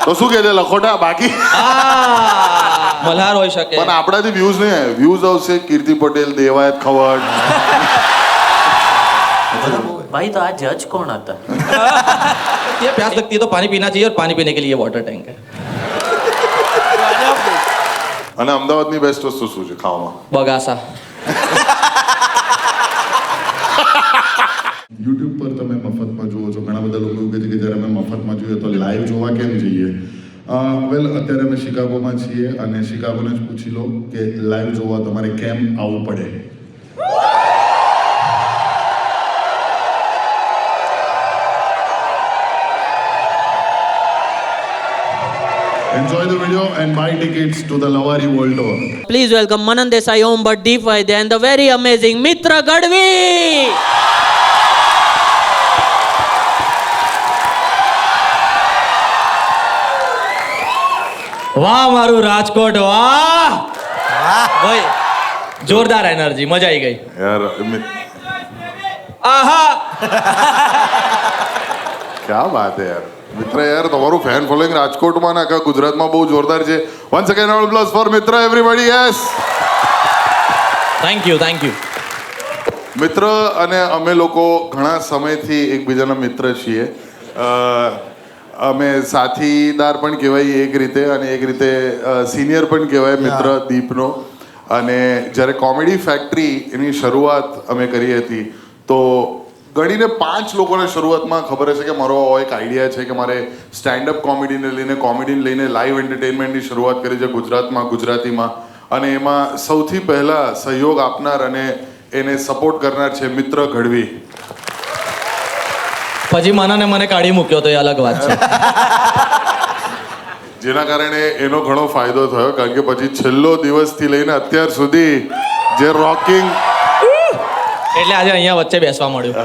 તો શું કહે છે લખોટા બાકી મલ્હાર હોઈ શકે પણ આપણાથી વ્યૂઝ નહીં આવે વ્યૂઝ આવશે કીર્તિ પટેલ દેવાયત ખવડ भाई तो आज जज कौन आता ये प्यास लगती है तो पानी पीना चाहिए और पानी पीने के लिए वाटर टैंक है અને અમદાવાદની બેસ્ટ વસ્તુ શું છે ખાવામાં બગાસા યુટ્યુબ પર તમે મફતમાં જુઓ છો ઘણા બધા લોકો એવું કહે છે કે જ્યારે અમે મફતમાં જોઈએ તો લાઈવ જોવા કેમ જઈએ વેલ અત્યારે અમે શિકાગોમાં છીએ અને શિકાગોને જ પૂછી લો કે લાઈવ જોવા તમારે કેમ આવવું પડે Enjoy the video and buy tickets to the Lawari World Tour. Please welcome Manan Desai, Om Bhatt, D5 and the very amazing Mitra Gadvi. વાહ મારું રાજકોટ વાહ ભાઈ જોરદાર એનર્જી મજા આવી ગઈ यार આહા क्या बात है यार મિત્ર યાર તમારું ફેન ફોલોઈંગ રાજકોટમાં ને આખા ગુજરાતમાં બહુ જોરદાર છે once again round plus four Mitra everybody yes thank you Mitra અને અમે લોકો ઘણા સમયથી એકબીજાના મિત્ર છીએ અમે સાથીદાર પણ કહેવાય એક રીતે અને એક રીતે સિનિયર પણ કહેવાય મિત્ર દીપનો અને જ્યારે કોમેડી ફેક્ટરી એની શરૂઆત અમે કરી હતી તો ગણીને 5 લોકોને શરૂઆતમાં ખબર હશે કે મારો એક આઈડિયા છે કે મારે સ્ટેન્ડઅપ કોમેડીને લઈને લાઈવ એન્ટરટેનમેન્ટની શરૂઆત કરી છે ગુજરાતમાં ગુજરાતીમાં અને એમાં સૌથી પહેલાં સહયોગ આપનાર અને એને સપોર્ટ કરનાર છે મિત્ર ગઢવી પછી મને કાઢી મૂક્યો તો એ અલગ વાત છે જેના કારણે એનો ઘણો ફાયદો થયો કારણ કે પછી છેલ્લો દિવસથી લઈને અત્યાર સુધી જે રોકિંગ એટલે આજે અહીંયા વચ્ચે બેસવા મળ્યું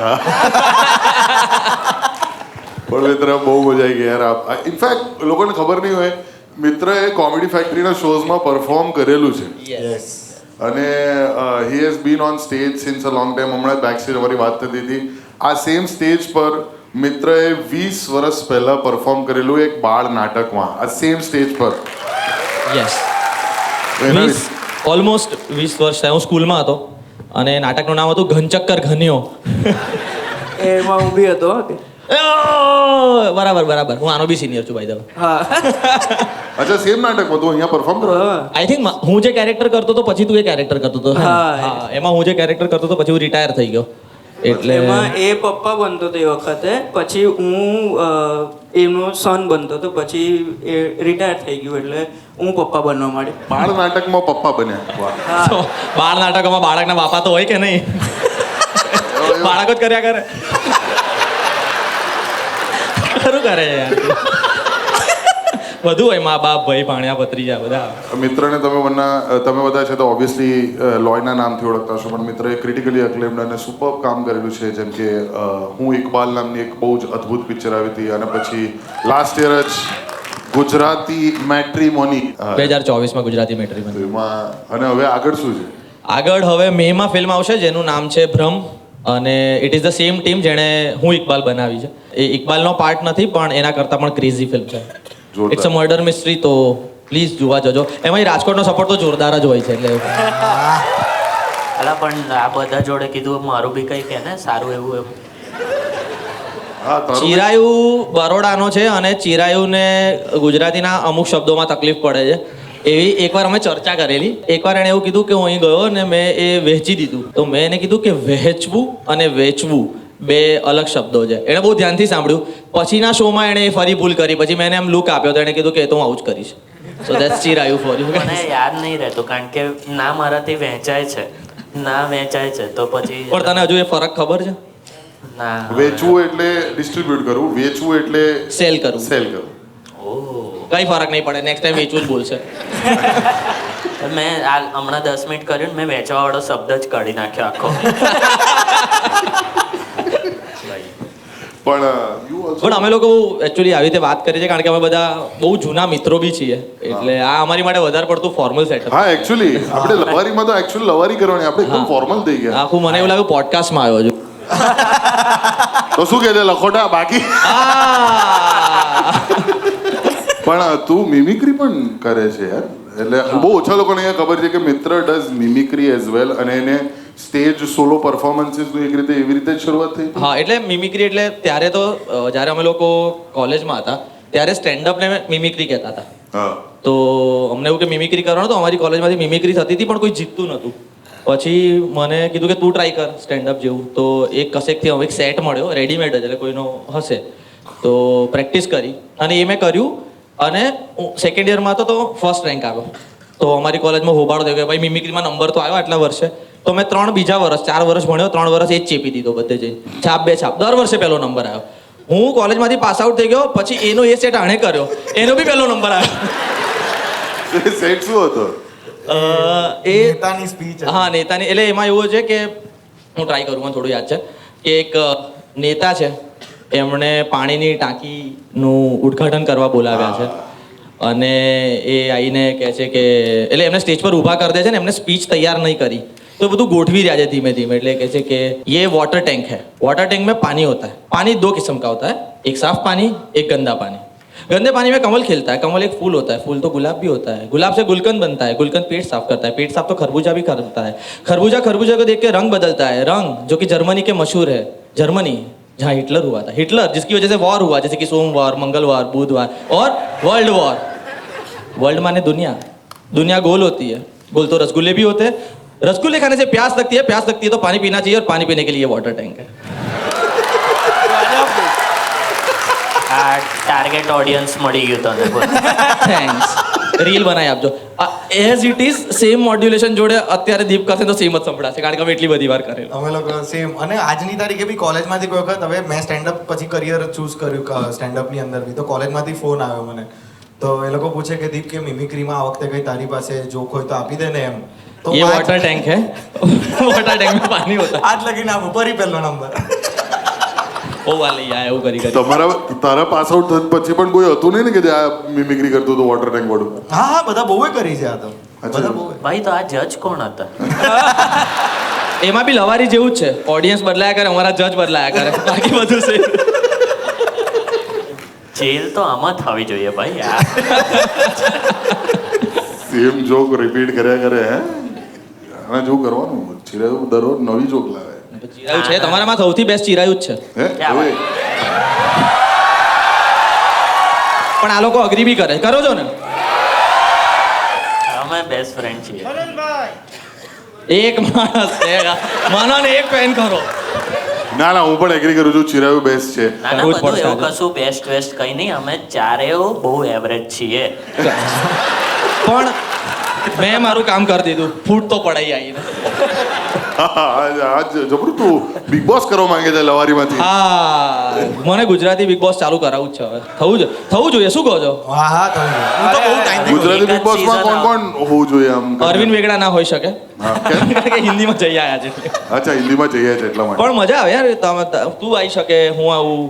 પણ મિત્ર બહુ મજા આવી ગઈ યાર ઇનફેક્ટ લોકોને ખબર નહીં હોય મિત્રએ કોમેડી ફેક્ટરીના શોઝમાં પરફોર્મ કરેલું છે અને he has been on stage since a long time હમણાં બેક સ્ટેજ અમારી વાત થતી હતી આ સેમ સ્ટેજ પર મિત્રએ 20 વર્ષ પહેલા પરફોર્મ કરેલું એક બાળ નાટકમાં આ સેમ સ્ટેજ પર યસ ઓલમોસ્ટ 20 વર્ષ થયા હું સ્કૂલમાં હતો અને નાટકનું નામ હતું ઘનચક્કર ઘન્યો એમાં હું બી હતો બરાબર હું આનો બી સિનિયર છું ભાઈ દવા અચ્છા સેમ નાટકમાં તું અહીંયા પરફોર્મ કરો આઈ થિંક હું જે કેરેક્ટર કરતો હતો પછી તું એ કેરેક્ટર કરતો હતો એમાં હું જે કેરેક્ટર કરતો હતો પછી હું રિટાયર થઈ ગયો એટલે એમાં એ પપ્પા બનતો હતો એ વખતે પછી હું એમનો સન બનતો હતો પછી એ રિટાયર થઈ ગયું એટલે હું પપ્પા બનવા માંડી બાળ નાટકમાં પપ્પા બન્યા તો બાળ નાટકોમાં બાળકના બાપા તો હોય કે નહીં બાળકો જ કર્યા કરે ખરું કરે યાર બધું હોય મા બાપ ભાઈ ભાણ્યા ભત્રીજા બધા મિત્રને તમે બધા છે તો ઓબ્વિયસલી લોયના નામથી ઓળખતા હશો પણ મિત્રએ ક્રિટિકલી અક્લેમ્ડ અને સુપર કામ કરેલું છે જેમ કે હું ઇકબાલ નામની એક બહુ જ અદ્ભુત પિક્ચર આવી હતી અને પછી લાસ્ટ યર જ ગુજરાતી મેટ્રીમોની 2024માં ગુજરાતી મેટ્રીમોની એમાં અને હવે આગળ શું છે આગળ હવે મેમાં ફિલ્મ આવશે જેનું નામ છે ભ્રમ અને it is the same team જેણે હું ઇકબાલ બનાવી છે એ ઇકબાલનો પાર્ટ નથી પણ એના કરતાં પણ ક્રેઝી ફિલ્મ છે ઇટ્સ અ મર્ડર મિસ્ટ્રી તો પ્લીઝ જોવા જજો એમાં રાજકોટનો સપોર્ટ તો જોરદાર જ હોય છે એટલે અલા પણ આ બધા જોડે કીધું મારું બી કંઈ કે ને સારું એવું એમ ચિરાયુ બરોડાનો છે અને ચિરાયુને ગુજરાતીના અમુક શબ્દોમાં તકલીફ પડે છે એવી એકવાર અમે ચર્ચા કરેલી એકવાર એણે એવું કીધું કે હું અહીં ગયો અને મેં એ વહેંચી દીધું તો મેં એને કીધું કે વહેંચવું અને વેચવું બે અલગ શબ્દો છે એણે બહુ ધ્યાનથી સાંભળ્યું પછીના શોમાં એણે ફરી ભૂલ કરી પછી મેં એને એમ લુક આપ્યો તો એણે કીધું કે તો હું આવું જ કરીશ સો ધેટ્સ ચિરાયુ ફોર યુ મને યાદ નહીં રહેતું કારણ કે ના મારાથી વહેંચાય છે ના વહેંચાય છે તો પછી પણ તને હજુ એ ફરક ખબર છે ના વેચવું એટલે ડિસ્ટ્રીબ્યુટ કરવું વેચવું એટલે સેલ કરવું કઈ ફરક નહીં પડે નેક્સ્ટ ટાઈમ વેચવું જ બોલશે મેં હમણાં 10 મિનિટ કર્યું ને મેં વેચવાવાળો શબ્દ જ કાઢી નાખ્યો આખો પણ અમે લોકો એકચ્યુઅલી આવી રીતે વાત કરીએ છીએ કારણ કે અમે બધા બહુ જૂના મિત્રો બી છીએ એટલે આ અમારી માટે વધારે પડતું ફોર્મલ સેટઅપ હા એકચ્યુઅલી આપણે લવારીમાં તો એકચ્યુઅલી લવારી કરવાની આપણે એકદમ ફોર્મલ થઈ ગયા આખું મને એવું લાગે પોડકાસ્ટમાં આવ્યો છું તો શું કહે છે લખોટા બાકી પણ તું મિમિક્રી પણ કરે છે યાર, એટલે બહુ ઓછા લોકોને અહીંયા ખબર છે કે મિત્ર ડઝ મિમિક્રી એઝ વેલ, અને એને સ્ટેજ સોલો પરફોર્મન્સીસનું એક રીતે એવી રીતે જ શરૂઆત થઈ હતી? હા, એટલે મિમિક્રી એટલે ત્યારે તો જ્યારે અમે લોકો કોલેજમાં હતા ત્યારે સ્ટેન્ડઅપને મિમિક્રી કહેતા હતા. હા. તો અમને એવું કે મિમિક્રી કરવાનું, તો અમારી કોલેજમાંથી મિમિક્રી થતી હતી પણ કોઈ જીતતું નહોતું. પછી મને કીધું કે તું ટ્રાય કર સ્ટેન્ડઅપ જેવું. તો એક કશેકથી હવે એક સેટ મળ્યો રેડીમેડ જ, એટલે કોઈનો હશે તો પ્રેક્ટિસ કરી અને એ મેં કર્યું. અને સેકન્ડ યરમાં તો ફર્સ્ટ રેન્ક આવ્યો. તો અમારી કોલેજમાં હોબાળો થયો કે ભાઈ મિમિક્રીમાં નંબર તો આવ્યો આટલા વર્ષે. તો મેં 4 વર્ષ ભણ્યો, 3 વર્ષ એ જ ચેપી દીધો બધે જઈને, છાપ દર વર્ષે પહેલો નંબર આવ્યો. હું કોલેજમાંથી પાસ આઉટ થઈ ગયો, પછી એનો એ સેટ આણે કર્યો, એનો બી પહેલો નંબર આવ્યો. સેટ શું હતો? એ નેતાની સ્પીચ હા, નેતાની. એટલે એમાં એવું છે કે હું ટ્રાય કરું, મને થોડું યાદ છે કે એક નેતા છે, એમણે પાણીની ટાંકીનું ઉદ્ઘાટન કરવા બોલાવ્યા છે. અને એ આવીને કહે છે કે, એટલે એમને સ્ટેજ પર ઊભા કરી દે છે ને, એમને સ્પીચ તૈયાર નહીં કરી, तो બધું ગોઠવી રહ્યા છે ધીમે ધीमे. એટલે કહે છે કે ये वाटर टैंक है, वाटर टैंक में पानी होता है, पानी 2 किस्म का होता है, एक साफ पानी, एक गंदा पानी. गंदे पानी में कमल खिलता है, कमल एक फूल होता है, फूल तो गुलाब भी होता है, गुलाब से गुलकंद बनता है, गुलकंद पेट साफ करता है, पेट साफ तो खरबूजा भी करता है, खरबूजा खरबूजा को देख के रंग बदलता है, रंग जो कि जर्मनी के मशहूर है, जर्मनी जहाँ हिटलर हुआ था, हिटलर जिसकी वजह से वॉर हुआ, जैसे कि सोमवार, मंगलवार, बुधवार और वर्ल्ड वॉर. वर्ल्ड माने दुनिया, दुनिया गोल होती है, गोल तो रसगुल्ले भी होते हैं, रसगुल्ले खाने से प्यास लगती है, प्यास लगती है तो पानी पीना चाहिए, और पानी पीने के लिए वाटर टैंक है. આ ટાર્ગેટ ઓડિયન્સ મળી ગયું તને બોલ. થેન્ક્સ. રીલ બનાવી આપજો. As it is same modulation જોડે અત્યારે દીપ કરશે તો સેમ જ સંભળાશે, કારણ કે અમે એટલી બધી વાર કરેલું. અમે લોકો સેમ. અને આજની તારીખે બી કોલેજમાંથી કોઈ વખત, હવે મેં સ્ટેન્ડઅપ પછી કરિયર ચૂઝ કર્યું સ્ટેન્ડઅપની અંદર બી, તો કોલેજમાંથી ફોન આવ્યો મને. તો એ લોકો પૂછે કે દીપ કે મિમિક્રીમાં આ વખતે કઈ તારી પાસે જોક હોય તો આપી દે ને એમ. તો ये वाटर टैंक है, वाटर टैंक में पानी होता है. આજ લગીને આપો ફરી પહેલો નંબર. ઓ વાલી આ એવું કરી કરી. તારા પાસ આઉટ પછી પણ કોઈ હતું નહીં ને કે જે આ મિમિક્રી કરતું હતું વોટર ટેન્ક વાળું? હા હા, બધા બહુ કરી છે આ તો. બધા બહુ. ભાઈ તો આ જજ કોણ હતા? એમાં બી લવારી જેવું જ છે, ઓડિયન્સ બદલાયા કરે, અમારા જજ બદલાયા કરે, બાકી બધું છે. જેલ તો આમાં થવી જોઈએ ભાઈ. સેમ જોક રિપીટ કર્યા કરે હે? આના જેવું કરવાનું. ચિરાયુ દરરોજ નવી જોક લાવે. ચિરાયુ છે તમારામાં સૌથી બેસ્ટ ચિરાયુ જ છે. હે? ક્યાં ઓય. પણ આ લોકો અગ્રી બી કરે, કરો છો ને? અમે બેસ્ટ ફ્રેન્ડ છીએ. એક માણસ છે, મનન એક પેન કરો. ના ના, હું પણ એગ્રી કરું છું, ચિરાયુ બેસ્ટ છે. ના ના, કરવું જ બધું પડશે એવું આજે. કશું બેસ્ટ વેસ્ટ કઈ નહીં, અમે ચારેય બહુ એવરેજ છીએ. પણ મેં મારું કામ કરી દીધું, ફૂટ તો પડાઈ આવીને. આજ જબરું તું બિગ બોસ કરવા માંગે છે લવારીમાંથી. હા, મને ગુજરાતી બિગ બોસ ચાલુ કરાવવું જ છે હવે. થવું જોઈએ, શું કહો છો? હા હા, તો હું તો બહુ ટાઈમ ગુજરાતી એક જ બિગ બોસમાં season કોણ કોણ હોવું જોઈએ આમ? અરવિંદ વેગડા ના હોઈ શકે, હા, કેમ? કારણ કે હિન્દીમાં જઈ આવ્યા છે. અચ્છા, હિન્દીમાં જઈએ છે એટલા માટે. પણ મજા આવે યાર, તું આવી શકે, હું આવું,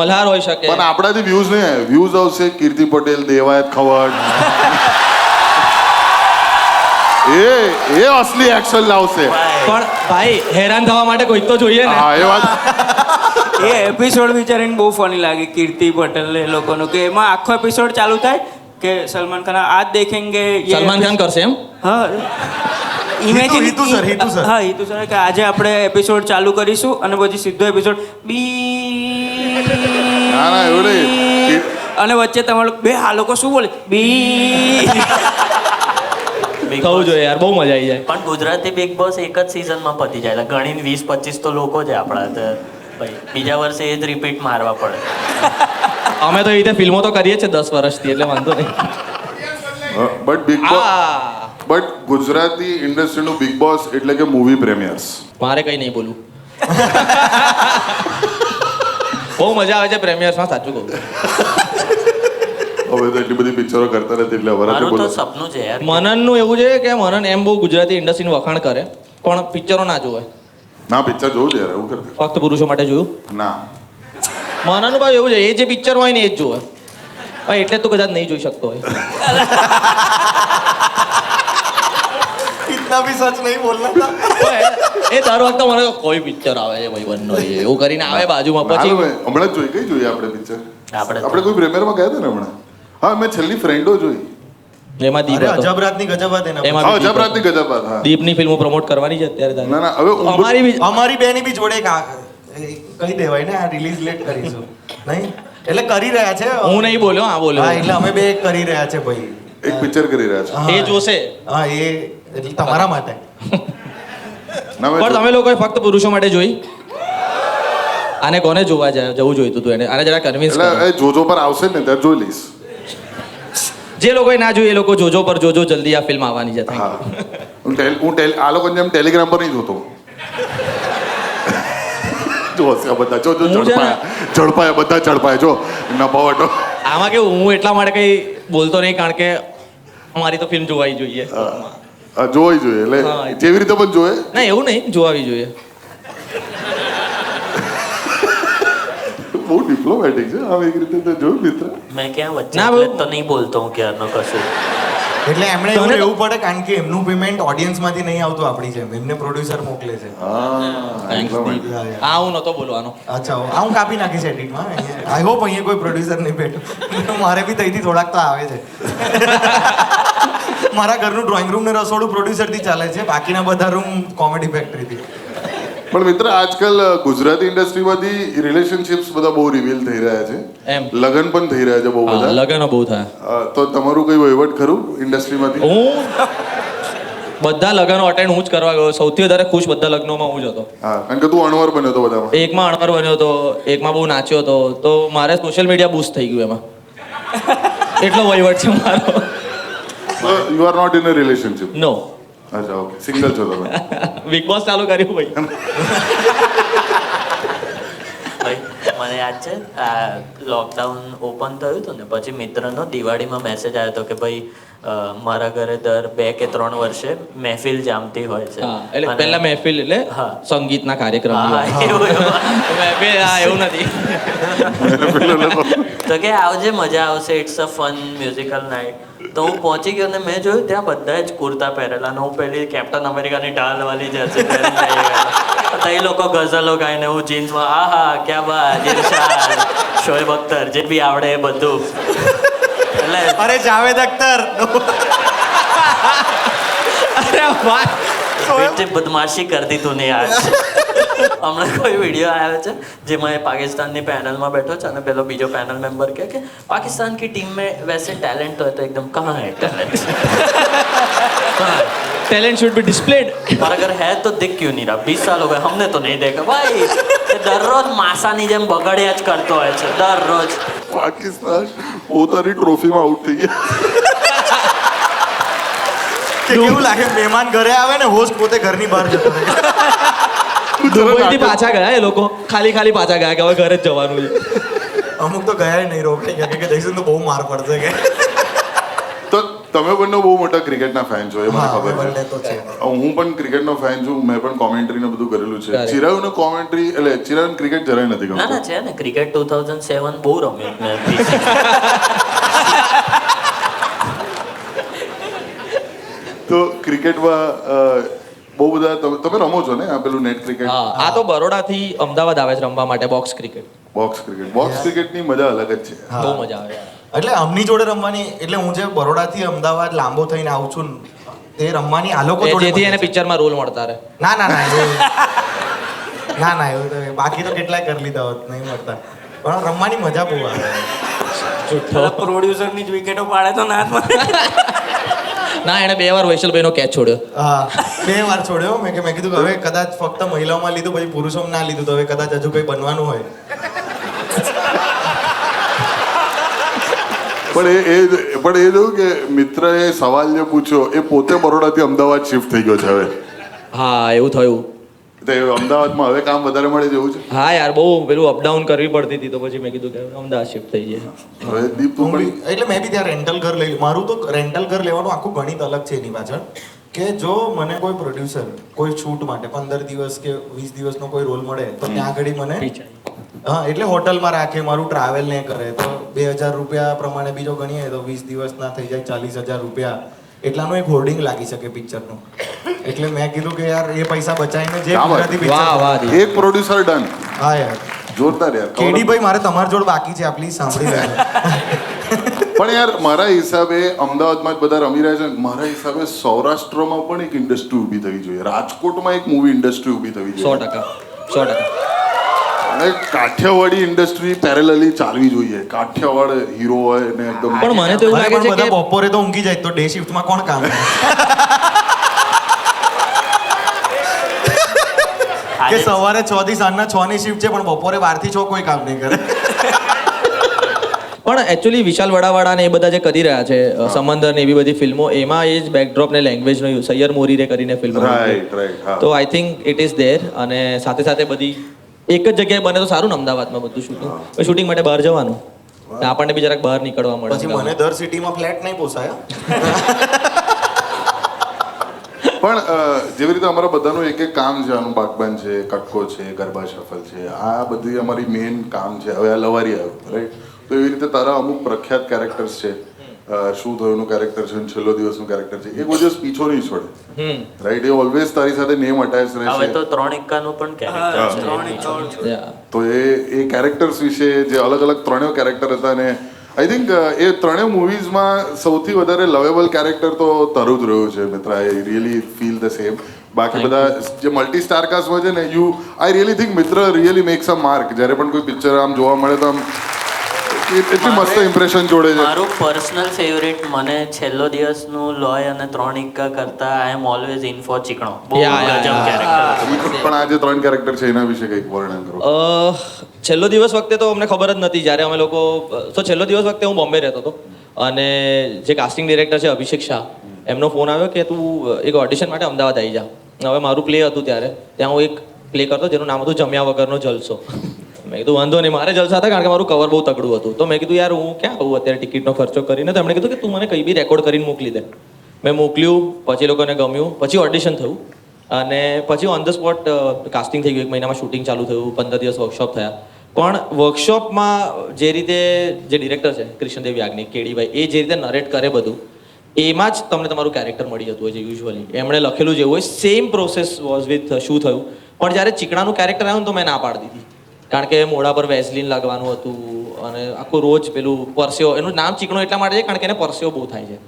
મલ્હાર હોઈ શકે. પણ આપણાથી વ્યૂઝ નહીં આવે. વ્યૂઝ આવશે કીર્તિ પટેલ, દેવાયત ખવડ. એ અસલી એક્શન લાવશે. પણ ભાઈ હેરાન થવા માટે કોઈ તો જોઈએ ને. હા, એ વાત. એ એપિસોડ વિચારીને બહુ ફની લાગે કીર્તિ પટેલ એ લોકોનું, કે એમાં આખો એપિસોડ ચાલુ થાય કે સલમાન ખાન આજ દેખેંગે યે સલમાન ખાન કરશે એમ? હા, ઇમેજિન હિતુ સર. હા, હિતુ સર, કે આજે આપણે એપિસોડ ચાલુ કરીશું અને પછી સીધો એપિસોડ બી. ના ના, એવું નહીં. અને વચ્ચે તમારું બે આ લોકો શું બોલે બી. Big થવું Boss. જોઈએ યાર, બહુ મજા આવી જાય. પણ ગુજરાતી બિગ બોસ એક જ સિઝનમાં પતી જાય, ગણીને 20-25 તો લોકો છે આપણા. તો ભાઈ બીજા વર્ષે એ જ રિપીટ મારવા પડે. અમે તો એ રીતે ફિલ્મો તો કરીએ છીએ 10 વર્ષથી, એટલે વાંધો નહીં. બટ બિગ બોસ, આ બટ ગુજરાતી ઇન્ડસ્ટ્રીનું બિગ બોસ એટલે કે મૂવી પ્રીમિયર્સ. મારે કઈ નહીં બોલવું. બહુ મજા આવે છે પ્રેમિયર્સમાં, સાચું કહું. હવે તો એટલી બધી પિક્ચરો કરતા નથી એટલે વરાતે મારું તો બોલો. સપનું છે યાર. મનનનું એવું છે કે મનન એમ બહુ ગુજરાતી ઇન્ડસ્ટ્રીનું વખાણ કરે, પણ પિક્ચરો ના જોવે. ના, પિક્ચર જોવું છે યાર, એવું કરતે. ફક્ત પુરુષો માટે જોયું. ના, મનનનું ભાઈ એવું છે, એ જે પિક્ચર હોય ને એ જ જોવે. ભાઈ એટલે જ તો કદાચ નહીં જોઈ શકતો હોય. इतना भी सच नहीं बोलना था. એ દર વખતે મને કોઈ પિક્ચર આવે છે ભાઈ બંને એવું કરીને આવે બાજુમાં, ના, પછી હવે હમણાં જ જોઈ, કઈ જોઈએ આપણે પિક્ચર? આપણે આપણે કોઈ પ્રીમિયરમાં ગયા હતા ને હમણાં? હા મેં છેલ્લી ફ્રેન્ડો જોઈ. એમાં દીપ અરે હતો. અજબ રાતની ગજબ વાત એના એમાં હા બી દીપ જબરાતની હતો. ગજબ વાત. હા દીપની ફિલ્મો પ્રમોટ કરવાની છે અત્યારે તારે. ના ના હવે અમારી બી અમારી બેની બી જોડે એક કહી દેવાય ને આ રિલીઝ લેટ કરીશું નહીં એટલે કરી રહ્યા છે હું નહીં બોલ્યો, હા બોલ્યો. હા એટલે અમે બે કરી રહ્યા છે ભાઈ એક પિક્ચર કરી રહ્યા છે. હા. એ જોશે. હા એ એટલે તમારા માટે ના મેં પણ તમે લોકોએ ફક્ત પુરુષો માટે જોઈ? આને કોને જોવા જવું જોઈતું હતું એને? આને જરા કન્વિન્સ કરો. એટલે એ જોજો પર આવશે ને ત્યારે જોઈ લઈશ. જે લોકોએ ના જોઈ એ લોકો જોજો પર જોજો, જલ્દી આ ફિલ્મ આવવાની છે. Thank હા you. આ લોકોને જેમ ટેલિગ્રામ પર નહીં જોતો. જો હશે આ બધા જો હું છે ને- ઝડપાયા બધા ઝડપાયા જો નભાવટો. આમાં કેવું, હું એટલા માટે કઈ બોલતો નહીં કારણ કે અમારી તો ફિલ્મ જોવાઈ જોઈએ. જોવાઈ જોઈએ એટલે હા. જેવી રીતે પણ જોયે. ના એવું નહીં, જોવાવી જોઈએ. બહુ ડિપ્લોમેટિક છે આમ એક રીતે તો જોયું મિત્ર. મેં ક્યાં વચ્ચે ના, એટલે બહુ- તો નહીં બોલતો હું ક્યારનો કશું. એટલે એમણે એવું તમને તો- રહેવું પડે કારણ કે એમનું પેમેન્ટ ઓડિયન્સમાંથી નહીં આવતું આપણી જેમ એમને પ્રોડ્યુસર મોકલે છે Thanks, દીપ. આ હું નહોતો બોલવાનો. અચ્છા આ હું કાપી નાખીશ એડિટમાં આઈ હોપ અહીંયા કોઈ પ્રોડ્યુસર નહીં બેઠું મારે બી તઈથી થોડાક તો આવે છે મારા ઘરનું ડ્રોઈંગ રૂમ ને રસોડું પ્રોડ્યુસરથી ચાલે છે બાકીના બધા રૂમ કોમેડી ફેક્ટરીથી પણ મિત્ર આજકાલ ગુજરાતી ઇન્ડસ્ટ્રીમાંથી રિલેશનશિપ્સ બધા બહુ રિવીલ થઈ રહ્યા છે. એમ. લગ્ન પણ થઈ રહ્યા છે બહુ હા, બધા. લગ્ન બહુ થાય. તો તમારું કઈ વહીવટ ખરું ઇન્ડસ્ટ્રીમાંથી? હું બધા લગ્નો અટેન્ડ હું જ કરવા ગયો. સૌથી વધારે ખુશ બધા લગ્નોમાં હું જ હતો. હા કારણ કે તું અણવર બન્યો હતો બધામાં. એકમાં અણવર બન્યો હતો, એકમાં બહુ નાચ્યો હતો, તો મારે સોશિયલ મીડિયા બૂસ્ટ થઈ ગયું એમાં. એટલો વહીવટ છે મારો. You are not in a relationship. No. અચ્છા ઓકે સિંગલ છો તમે. બિગ બોસ ચાલુ કર્યું ભાઈ. ભાઈ મને યાદ છે આ લોકડાઉન ઓપન થયું હતું ને પછી મિત્રનો દિવાળીમાં મેસેજ આવ્યો હતો કે ભાઈ મારા ઘરે દર 2 કે 3 વર્ષે મહેફિલ જામતી હોય છે. હા, એટલે અને- પહેલા મહેફિલ એટલે હા. સંગીતના કાર્યક્રમ. હા, એવું. મહેફિલ હા એવું નથી. તો કે આવજે મજા આવશે, it's a fun musical night. તો હું પહોંચી ગયો ને મેં જોયું ત્યાં બધા જ કુર્તા પહેરેલા ને હું પેલી કેપ્ટન અમેરિકાની ઢાલ વાળી જર્સી પહેરીને જઈ ગયેલો. તો એ લોકો ગઝલો ગાઈને હું જીન્સમાં આહા ક્યાં બાત ઇરશાદ શોએબ અખ્તર જે બી આવડે એ બધું એટલે અરે જાવેદ અખ્તર અરે વાહ. જે બદમાશી કરતી તું ને યાર. હમણાં કોઈ વિડીયો આવ્યો છે જેમાં એ પાकिस्तानની પેનલમાં બેઠો છે અને પેલો બીજો પેનલ મેમ્બર કહે કે पाकिस्तान की टीम में वैसे टैलेंट हो तो एकदम कहाँ है talent talent should be displayed. और अगर है तो दिख क्यों नहीं रहा 20 साल हो गए हमने तो नहीं देखा भाई ये दररोज मासाની જેમ બગડ્યા જ કરતો હોય છે દરરોજ. પાકિસ્તાન પોતાની ટ્રોફીમાં આઉટ થઈ ગયા. કે કેવું લાગે મહેમાન ઘરે આવે ને હોસ્ટ પોતે ઘરની બહાર જતો રહે દુબઈથી પાછા ગયા એ લોકો, ખાલી ખાલી પાછા ગયા કે હવે ઘરે જ જવાનું છે. અમુક તો ગયા નહીં રોકે કે જઈશું તો બહુ માર પડશે કે તો તમે બંને બહુ મોટા ક્રિકેટના ફેન છો એ મને હા ખબર બંને છે. તો છે હું પણ ક્રિકેટનો ફેન છું. મેં પણ કોમેન્ટ્રી ને બધું કરેલું છે. Correct. ચિરાયુને કોમેન્ટ્રી એટલે ચિરાયુને ક્રિકેટ જરાય નથી ના ના ગમતું. છે ને ક્રિકેટ 2007 બહુ રમ્યું મેં PC. તો ક્રિકેટમાં બહુ બધા તમે રમો છો ને આ પેલું નેટ ક્રિકેટ? હા, આ તો બરોડાથી અમદાવાદ આવે છે રમવા માટે બોક્સ ક્રિકેટ. બોક્સ ક્રિકેટની મજા અલગ જ છે. હા. બહુ મજા આવે. એટલે અમની જોડે રમવાની એટલે હું જે બરોડાથી અમદાવાદ લાંબો થઈને આવું છું ને, તે રમવાની આ લોકો જોડે જેથી મજા એને છે. પિક્ચરમાં રોલ મળતા રહે. ના ના ના એવું એવું તો બાકી તો કેટલાય કરી લીધા હોત નહીં મળતા પણ રમવાની મજા બહુ આવે પ્રોડ્યુસરની જ વિકેટો પાડે તો ના જ મળે. ના, એને 2 વાર વૈશલભાઈનો કેચ છોડ્યો. હા 2 વાર છોડ્યો મેં કીધું કે હવે કદાચ ફક્ત મહિલાઓમાં લીધું પછી પુરુષોમાં ના લીધું તો હવે કદાચ હજુ કંઈ બનવાનું હોય પણ એ જોયું કે મિત્રએ સવાલ જે પૂછ્યો એ પોતે બરોડાથી અમદાવાદ શિફ્ટ થઈ ગયો છે હવે. હા એવું થયું. તો એ અમદાવાદમાં હવે કામ વધારે મળે જેવું છે. હા યાર, બહુ પેલું અપડાઉન કરવી પડતી હતી તો પછી મેં કીધું કે અમદાવાદ શિફ્ટ થઈ જાય. હવે દીપ તું હું પણ બી- એટલે મેં બી ત્યાં રેન્ટલ ઘર લઈ મારું તો રેન્ટલ ઘર લેવાનું આખું ગણિત અલગ છે એની પાછળ કે જો મને કોઈ પ્રોડ્યુસર કોઈ શૂટ માટે 15 દિવસ કે 20 દિવસનો કોઈ રોલ મળે તો ત્યાં આગળ મને હા એટલે હોટલમાં રાખે મારું ટ્રાવેલ ને કરે તો 2000 રૂપિયા પ્રમાણે બીજો ગણીએ તો 20 દિવસના થઈ જાય 40,000 રૂપિયા એટલાનું એક હોર્ડિંગ લાગી શકે પિક્ચરનું એટલે મેં કીધું કે યાર એ પૈસા બચાવીને જે ક્યાં વાત? ગુજરાતી વાહ પિક્ચર વાહ દીપ. એક પ્રોડ્યુસર ડન. હા યાર જોરદાર યાર. કેડી ભાઈ મારે તમારી જોડ બાકી છે આ પ્લીઝ સાંભળી લે પણ યાર મારા હિસાબે અમદાવાદમાં જ બધા રમી રહ્યા છે ને, મારા હિસાબે સૌરાષ્ટ્રમાં પણ એક ઇન્ડસ્ટ્રી ઊભી થવી જોઈએ, રાજકોટમાં એક મૂવી ઇન્ડસ્ટ્રી ઊભી થવી જોઈએ 100%. અને કાઠિયાવાડી ઇન્ડસ્ટ્રી પેરેલલી ચાલવી જોઈએ. કાઠિયાવાડ હીરો હોય ને એકદમ પણ મને તો એવું અરે લાગે પણ છે કે બધા બપોરે તો ઊંઘી જાય તો ડે શિફ્ટમાં કોણ કામ કરે? કે સવારે 6 થી સાંજના 6 ની શિફ્ટ છે પણ બપોરે 12 થી 6 કોઈ કામ નહીં કરે. પણ એકચ્યુઅલી વિશાલ વડાવાળા ને એ બધા જે કરી રહ્યા છે સમંદર ને એવી બધી ફિલ્મો, એમાં એ જ બેકડ્રોપ ને લેંગ્વેજનો યુઝ સૈયર મોરીરે કરીને ફિલ્મ રાઈટ હા. તો I think it is there. અને સાથે સાથે બધી એક જ જગ્યાએ બને તો સારું ને, અમદાવાદમાં બધું શૂટિંગ. શૂટિંગ માટે બહાર જવાનું, આપણને બી જરાક બહાર નીકળવા મળે. પછી મને દર સિટીમાં ફ્લેટ નહીં પોસાય. પણ જેવી રીતે અમારા બધાનું એક એક કામ છે, આનું બાગબાન છે, કટકો છે, ગરબા શફલ છે, આ બધી અમારી મેઇન કામ છે. હવે આ લવારી આવ્યું રાઈટ, તો એવી રીતે તારા અમુક પ્રખ્યાત કેરેક્ટર્સ છે. શું થયુંનું કેરેક્ટર છે, છેલ્લો દિવસનું કેરેક્ટર છે, એ કોઈ દિવસ પીછો નહીં છોડે રાઈટ. એ ઓલવેઝ તારી સાથે નેમ અટેચ હવે રહેશે. તો 3 ઇક્કાનું પણ કેરેક્ટર છે. Yeah. તો એ કેરેક્ટર્સ વિશે જે અલગ અલગ ત્રણેય કેરેક્ટર હતા ને આઈ થિંક એ ત્રણેય મૂવીઝમાં સૌથી વધારે લવેબલ કેરેક્ટર તો તારું જ રહ્યું છે Mitra. I really feel the same. બાકી બધા જે મલ્ટી સ્ટાર કાસ્ટમાં છે ને, I really think Mitra really makes a mark. જ્યારે પણ કોઈ પિક્ચર આમ જોવા મળે તો આમ એટલી મસ્ત ઇમ્પ્રેશન જોડે છે. મારું પર્સનલ ફેવરિટ મને છેલ્લો દિવસનું લોય અને 3 ઇક્કા કરતા આઈ એમ ઓલવેઝ ઇન ફોર ચીકણો. બહુ Yeah, yeah, ગજબ yeah. કેરેક્ટર. પણ આ જે 3 કેરેક્ટર છે એના વિશે કંઈક વર્ણન કરો. છેલ્લો દિવસ વખતે તો અમને ખબર જ નથી. જ્યારે અમે લોકો તો છેલ્લો દિવસ વખતે હું બોમ્બે રહેતો હતો અને જે કાસ્ટિંગ ડિરેક્ટર છે અભિષેક શાહ, એમનો ફોન આવ્યો કે તું એક ઓડિશન માટે અમદાવાદ આવી જા. હવે મારું પ્લે હતું ત્યારે, ત્યાં હું એક પ્લે કરતો જેનું નામ હતું જમ્યા વગરનો જલસો. મેં કીધું વાંધો નહીં, મારે જલસા હતા કારણ કે મારું કવર બહુ તગડું હતું. તો મેં કીધું યાર હું ક્યાં આવું અત્યારે ટિકિટનો ખર્ચો કરીને. તો એમણે કીધું કે તું મને કંઈ બી રેકોર્ડ કરીને મોકલી દે. મેં મોકલ્યું, પછી લોકોને ગમ્યું, પછી ઓડિશન થયું અને પછી ઓન ધ સ્પોટ કાસ્ટિંગ થઈ ગયું. 1 મહિનામાં શૂટિંગ ચાલુ થયું, 15 દિવસ વર્કશોપ થયા. પણ વર્કશોપમાં જે રીતે જે ડિરેક્ટર છે કૃષ્ણદેવ યાજ્ઞિક, કેડીભાઈ, એ જે રીતે નરેટ કરે બધું, એમાં જ તમને તમારું કેરેક્ટર મળી જતું હોય છે યુઝ્યુઅલી. એમણે લખેલું જેવું હોય સેમ પ્રોસેસ વોઝ વિથ શું થયું. પણ જ્યારે ચીકણાનું કેરેક્ટર આવ્યું તો મેં ના પાડી દીધી, કારણ કે મોઢા પર વેઝલિન લાગવાનું હતું અને આખું રોજ પેલું પરસ્યો. એનું નામ ચીકણો એટલા માટે છે કારણ કે એને પરસ્યો બહુ થાય છે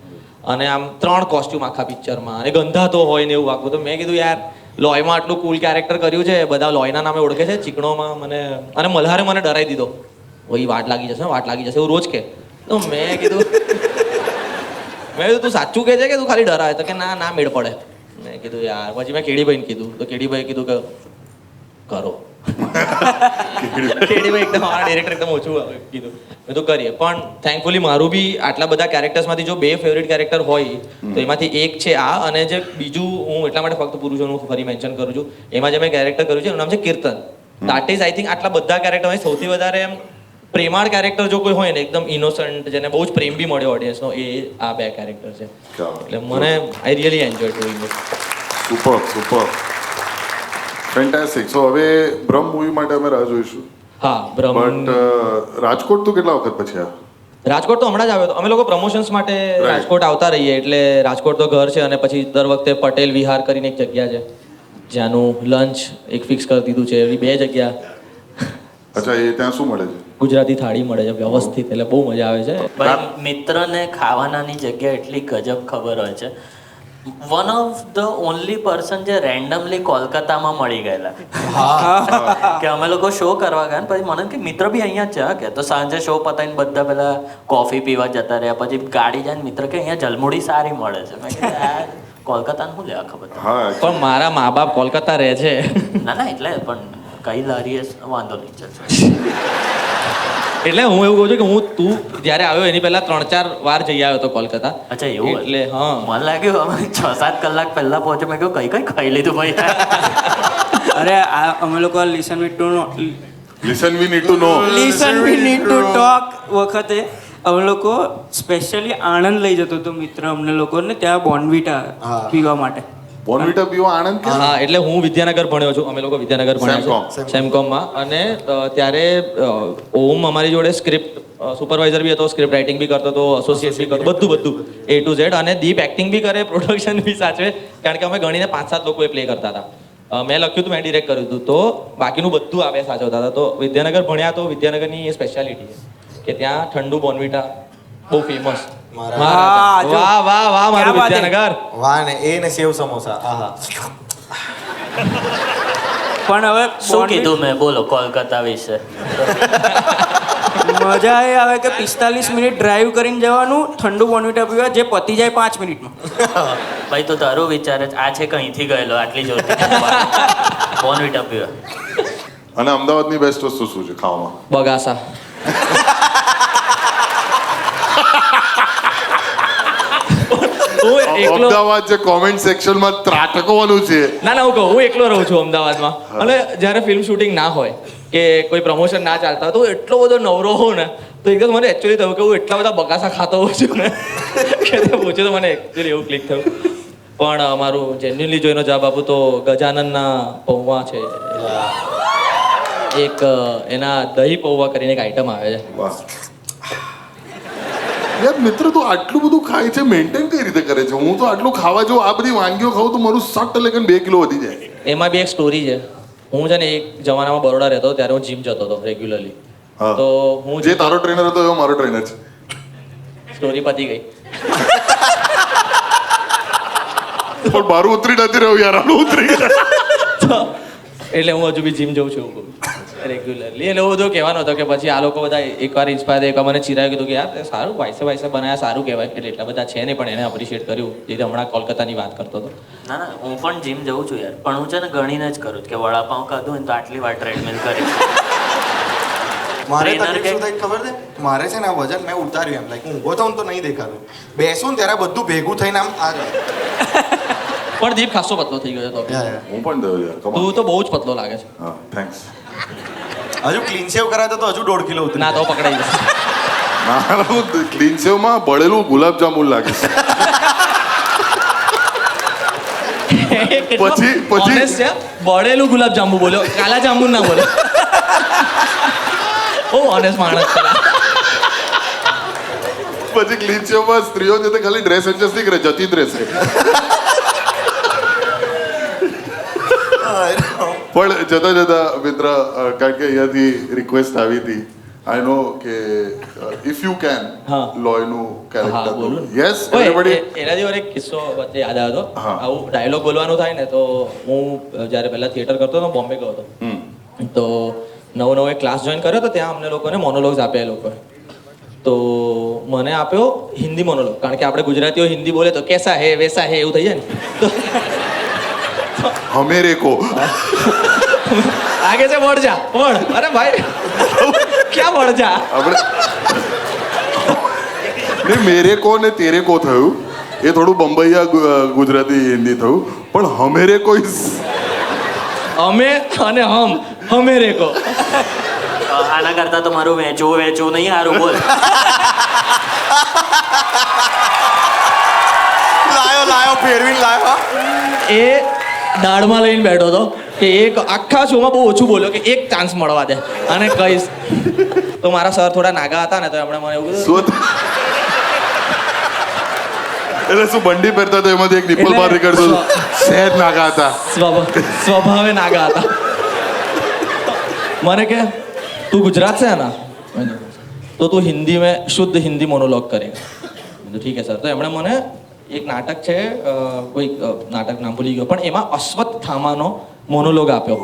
અને આમ 3 કોસ્ટ્યુમ આખા પિક્ચરમાં અને ગંધાતો હોય ને એવું આખું. તો મેં કીધું યાર લોયમાં આટલું કુલ કેરેક્ટર કર્યું છે, બધા લોયના નામે ઓળખે છે, ચીકણોમાં મને અને મલ્હારે મને ડરાવી દીધો, ભાઈ વાટ લાગી જશે, વાટ લાગી જશે, એવું રોજ કે. તો મેં કીધું તું સાચું કહે છે કે તું ખાલી ડરાવે? તો કે ના ના મેળ પડે. મેં કીધું યાર. પછી મેં કેડીભાઈને કીધું તો કેડીભાઈ કીધું કે કરો. કેડીભાઈ એકદમ મારા ડિરેક્ટર એકદમ ઓછું કીધું, મેં તો કરીએ. પણ થેન્કફુલી મારું બી આટલા બધા કેરેક્ટર્સમાંથી જો 2 ફેવરિટ કેરેક્ટર હોય તો એમાંથી એક છે આ, અને જે બીજું હું એટલા માટે ફક્ત પુરુષોનું ફરી મેન્શન કરું છું, એમાં જે મેં કેરેક્ટર કર્યું છે એનું નામ છે કીર્તન. દેટ ઇઝ આઈ થિંક આટલા બધા કેરેક્ટર સૌથી વધારે એમ પ્રેમાળ કેરેક્ટર જો કોઈ હોય ને, એકદમ ઇનોસન્ટ, જેને બહુ જ પ્રેમ બી મળ્યો ઓડિયન્સનો, એ આ 2 કેરેક્ટર છે. એટલે મને I really enjoy doing it. Super fantastic. So હવે બ્રહ્મ મૂવી માટે અમે રાહ જોઈશું. હા, બ્રહ્મ. બટ રાજકોટ તો કેટલા વખત પછી આવ્યા? રાજકોટ તો હમણાં જ આવ્યો હતો. અમે લોકો પ્રમોશન્સ માટે રાજકોટ આવતા રહીએ, એટલે રાજકોટ તો ઘર છે. અને પછી દર વખતે પટેલ વિહાર કરીને એક જગ્યા છે જ્યાંનું લંચ એક ફિક્સ કરી દીધું છે. એવી 2 જગ્યા. અચ્છા, એ ત્યાં શું મળે છે? ગુજરાતી થાળી મળે છે વ્યવસ્થિત, એટલે બહુ મજા આવે છે. ભાઈ મિત્રને ખાવાનાની જગ્યા એટલી ગજબ ખબર હોય છે. One of the only person જે રેન્ડમલી કોલકાતામાં મળી ગયેલા કે અમે લોકો શો કરવા ગયા, પછી મને કે મિત્ર બી અહીંયા જ છે કે. તો સાંજે શો પતાવીને બધા પેલા કોફી પીવા જતા રહ્યા, પછી ગાડી જાય મિત્ર કે અહીંયા જલમુડી સારી મળે છે. મેં કીધું આ કોલકાતાનું શું લેવા ખબર. હા, પણ મારા મા બાપ કોલકાતા રહે છે. ના ના, એટલે પણ કઈ લારીએ વાંધો નહીં ચાલશે. એટલે હું એવું કહું છું કે તું જ્યારે આવ્યો એની પહેલા 3-4 વાર જઈ આવ્યો હતો કોલકાતા. અચ્છા, એવું? એટલે હા, મને લાગ્યું અમે 6-7 કલાક પહેલા પહોંચ્યો. મેં કહ્યું કઈ ખાઈ લીધું ભાઈ. અરે આ અમે લોકો listen we to listen we need to know talk વખતે અમે લોકો સ્પેશિયલી આણંદ લઈ જતો હતો મિત્ર અમને લોકોને, ત્યાં બોર્નવિટા પીવા માટે. બોર્નવિટા પીવા આણંદ કે? હા, એટલે હું વિદ્યાનગર ભણ્યો છું. અમે લોકો વિદ્યાનગર ભણ્યા છે સેમકોમમાં. અને ત્યારે ઓમ અમારી જોડે સ્ક્રિપ્ટ સુપરવાઇઝર બી હતો, સ્ક્રિપ્ટ રાઇટિંગ બી કરતો હતો, એસોસિએટ બી કરતો, બધું A to Z. અને દીપ એક્ટિંગ બી કરે, પ્રોડક્શન બી સાચવે, કારણ કે અમે ગણીને 5-7 લોકો એ પ્લે કરતા હતા. મેં લખ્યું હતું, મેં ડિરેક્ટ કર્યું હતું, તો બાકીનું બધું આ 2 સાચવતા હતા. તો વિદ્યાનગર ભણ્યા તો વિદ્યાનગરની એ સ્પેશિયાલિટી છે કે ત્યાં ઠંડુ બોર્નવિટા બહુ ફેમસ. મહારાજા. જો. વાહ વાહ વાહ મારું ક્યાં વાત હે? વિદ્યાનગર. વાહ ને એ ને સેવ સમોસા આહા. પણ હવે શું કીધું મેં બોલો કોલકાતા વિશે મજા એ આવે કે 45 મિનિટ ડ્રાઈવ કરીને જવાનું, ઠંડુ બોર્નવિટા પીવા, જે પતી જાય 5 મિનિટમાં. ભાઈ તો તારું વિચારે છે, આ છે કંઈથી ગયેલો આટલી જોરથી બોર્નવિટા પીવા. અને અમદાવાદની બેસ્ટ વસ્તુ શું છે ખાવામાં? બગાસા. હું એકલો અમદાવાદ જે કોમેન્ટ સેક્શનમાં ત્રાટકવાનું છે. ના હું કહું, હું એકલો રહું છું અમદાવાદમાં. અને જ્યારે ફિલ્મ શૂટિંગ ના હોય કે કોઈ પ્રમોશન ના ચાલતા હોય તો હું એટલો બધો નવરો હોઉં ને તો એકદમ મને એકચ્યુઅલી થયું કે હું એટલા બધા બગાસા ખાતો હોઉં છું ને કે તે પૂછ્યું તો મને એકચ્યુઅલી એવું ક્લિક થયું. પણ મારું જેન્યુઅલી જોઈનો જવાબ આપું તો ગજાનનના પૌવા છે. એક એના દહીં પૌવા કરીને એક આઈટમ આવે છે. વાહ. યાર મિત્ર તું આટલું બધું ખાય છે, મેન્ટેન કઈ રીતે કરે છે? હું તો આટલું ખાવા જો આ બધી વાનગીઓ ખાઉં તો મારું 60% 2 કિલો વધી જાય. એમાં બી એક સ્ટોરી છે. હું છે ને એક જમાનામાં બરોડા રહેતો હતો ત્યારે હું જીમ જતો હતો રેગ્યુલરલી. હા. તો હું જે તારો ટ્રેનર હતો એવો મારો ટ્રેનર છે. સ્ટોરી પતી ગઈ. પણ મારું ઉતરી નથી રહ્યું યાર, આનું ઉતરી ગયા. એટલે હું હજુ બી જીમ જઉં છું રેગ્યુલરલી. એટલે હું બધું કહેવાનો હતો કે પછી આ લોકો બધા એકવાર ઇન્સ્પાયર એકવાર મને ચિરાયું કીધું કે યાર તે સારું વાયસે બનાવ્યા, સારું કહેવાય. એટલે એટલા બધા છે નહીં પણ એને અપ્રિશિએટ કર્યું. જે હમણાં કોલકાતાની વાત કરતો હતો. ના હું પણ જીમ જઉં છું યાર, પણ હું છે ને ગણીને જ કરું છું કે વડાપાઉં ખાધું ને તો આટલી વાર ટ્રેડમિલ કરી. મારે Trainer તકલીફ શું થાય ખબર છે? મારે છે ને આ વજન મેં ઉતાર્યું એમ, લાઈક હું ઊભો થાઉં તો નહીં દેખાતું. બેસું ને ત્યારે બધું ભેગું થઈને આમ આ જાય. પણ દીપ ખાસો પતલો થઈ ગયો હતો. હું પણ થયો યાર, કમાલ. તું તો બહુ જ પતલો લાગે છે. હા થેન્ક્સ. હજુ ક્લીન શેવ કરાવે તો હજુ 1.5 કિલો ઉતરી ના તો પકડાઈ જશે. મારું ક્લીન સેવમાં બળેલું ગુલાબજાંબુ લાગે છે. પછી- Honest છે. બળેલું ગુલાબ જાંબુ બોલ્યો, કાલા જાંબુ ના બોલ્યો. ઓ ઓનેસ્ટ માણસ છે. પછી ક્લીન સેવમાં સ્ત્રીઓ છે તે ખાલી ડ્રેસ એડજસ્ટ નહીં કરે, જતી જ રહેશે. પણ જતા જતા મિત્ર, કારણ કે અહીંયાથી રિક્વેસ્ટ આવી હતી, આઈ નો કે ઇફ યુ કેન હા. લોયનું હા, કેરેક્ટર. બોલું ને. યસ ઓય, એવરીબડી. એનાથી મને એક કિસ્સો વચ્ચે યાદ આવ્યો હતો. હા. આવું ડાયલોગ બોલવાનું થાય ને તો હું જ્યારે પહેલા થિયેટર કરતો હતો બોમ્બે ગયો હતો. તો નવો એક ક્લાસ જોઈન કર્યો તો ત્યાં અમને લોકોને મોનોલોગ્સ આપ્યા એ લોકોએ. તો મને આપ્યો હિન્દી મોનોલોગ, કારણ કે આપણે ગુજરાતીઓ હિન્દી બોલે તો કેસા હે વેસા હે એવું થઈ જાય ને. તો હમે રેકો. આગે છે વળ જા વળ. અરે ભાઈ ક્યાં વળ જા? આપણે ને મેરે કો ને તેરે કો થયું, એ થોડું બંબઈયા ગુજરાતી હિન્દી થયું, પણ હમેરે કો અમે અને હમે રેકો. આના કરતા તો મારું વેચવું નહીં સારું બોલ. લાયો ફેરવીને લાયો. એ દાળમાં લઈને બેઠો હતો કે એક આખા શોમાં બહુ ઓછું બોલ્યો કે એક ચાન્સ મળવા દે અને કહીશ. તો મારા સર થોડા નાગા હતા ને તો એમણે મને એવું કીધું. શું એટલે શું બંડી પહેરતા તો એમાંથી એક નિપલ બહાર નીકળતું હતું. સહેજ નાગા હતા. સ્વભાવે નાગા હતા. મને કે તું ગુજરાત से है ना, तो तू हिंदी में शुद्ध हिंदी मोनोलॉग करेगा. तो ठीक है सर. તો એમણે મને એક નાટક છે, કોઈ નાટક નામ ભૂલી ગયો, પણ એમાં અશ્વત્થામાનો મોનોલોગ આપ્યો.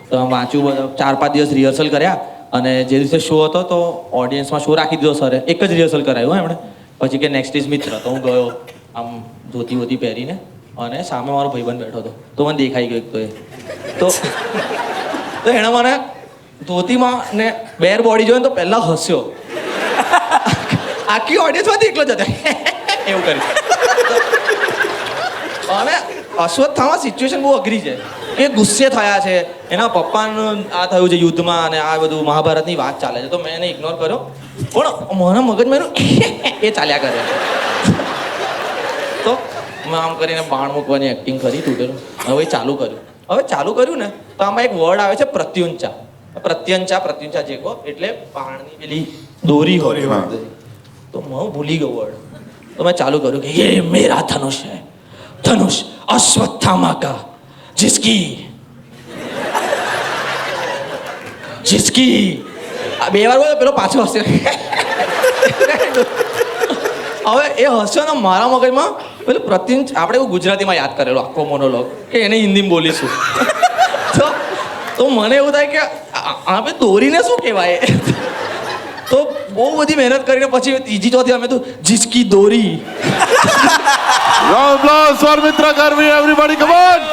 તો આમ વાંચ્યું, 4-5 દિવસ રિહર્સલ કર્યા અને જે દિવસે શો હતો તો ઓડિયન્સમાં શો રાખી દીધો સરે. એક જ રિહર્સલ કરાયું એમણે. પછી કે નેક્સ્ટ ઇઝ મિત્ર. તો હું ગયો આમ ધોતી પહેરીને અને સામે મારો ભાઈબંધ બેઠો હતો. તો મને દેખાઈ ગયો એક તો એણે મને ધોતીમાં ને બેર બોડી જોઈને તો પહેલા હસ્યો. આખી ઓડિયન્સમાંથી એકલો જ હતો એવું કર્યું. અને અશ્વત્થામા સિચ્યુએશન બહુ અઘરી છે. એ ગુસ્સે થયા છે, એના પપ્પાનું આ થયું છે યુદ્ધમાં અને આ બધું મહાભારતની વાત ચાલે છે. તો મેં એને ઇગ્નોર કર્યો, પણ મારા મગજમાં એનું એ ચાલ્યા કરે. તો મેં આમ કરીને બાણ મૂકવાની એક્ટિંગ કરી તૂટેલું. હવે ચાલુ કર્યું ને તો આમાં એક વર્ડ આવે છે પ્રત્યુંચા. પ્રત્યુંચા જે કહો એટલે બાણની પેલી દોરી હોય. તો હું ભૂલી ગયો વર્ડ. તો મેં ચાલુ કર્યું કે ये मेरा धनुष है, धनुष अश्वत्थामा का, जिसकी આ 2 વાર બોલો, પેલો પાછો હશે. હવે એ હસ્યો ને મારા મગજમાં પેલું પ્રતિમ આપણે એવું ગુજરાતીમાં યાદ કરેલો આખો મોનોલોગ કે એને હિન્દીમાં બોલીશું તો મને એવું થાય કે આપણે દોરીને શું કહેવાય તો બહુ બધી મહેનત કરીને પછી ત્રીજી ચોથી અમે તો જીસકી દોરી સ્વર મિત્ર કરવી everybody come on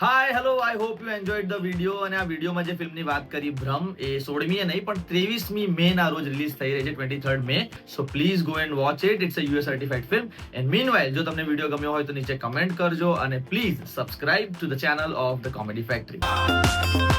hi hello I hope you enjoyed the video અને આ વિડીયોમાં જે ફિલ્મની વાત કરી ભ્રમ એ 16મી નહીં પણ 23મી મે ના રોજ રિલીઝ થઈ રહી છે 23rd May so please go and watch it it's a US certified film and meanwhile જો તમને વિડીયો ગમ્યો હોય તો નીચે કમેન્ટ કરજો અને please subscribe to the channel of the comedy factory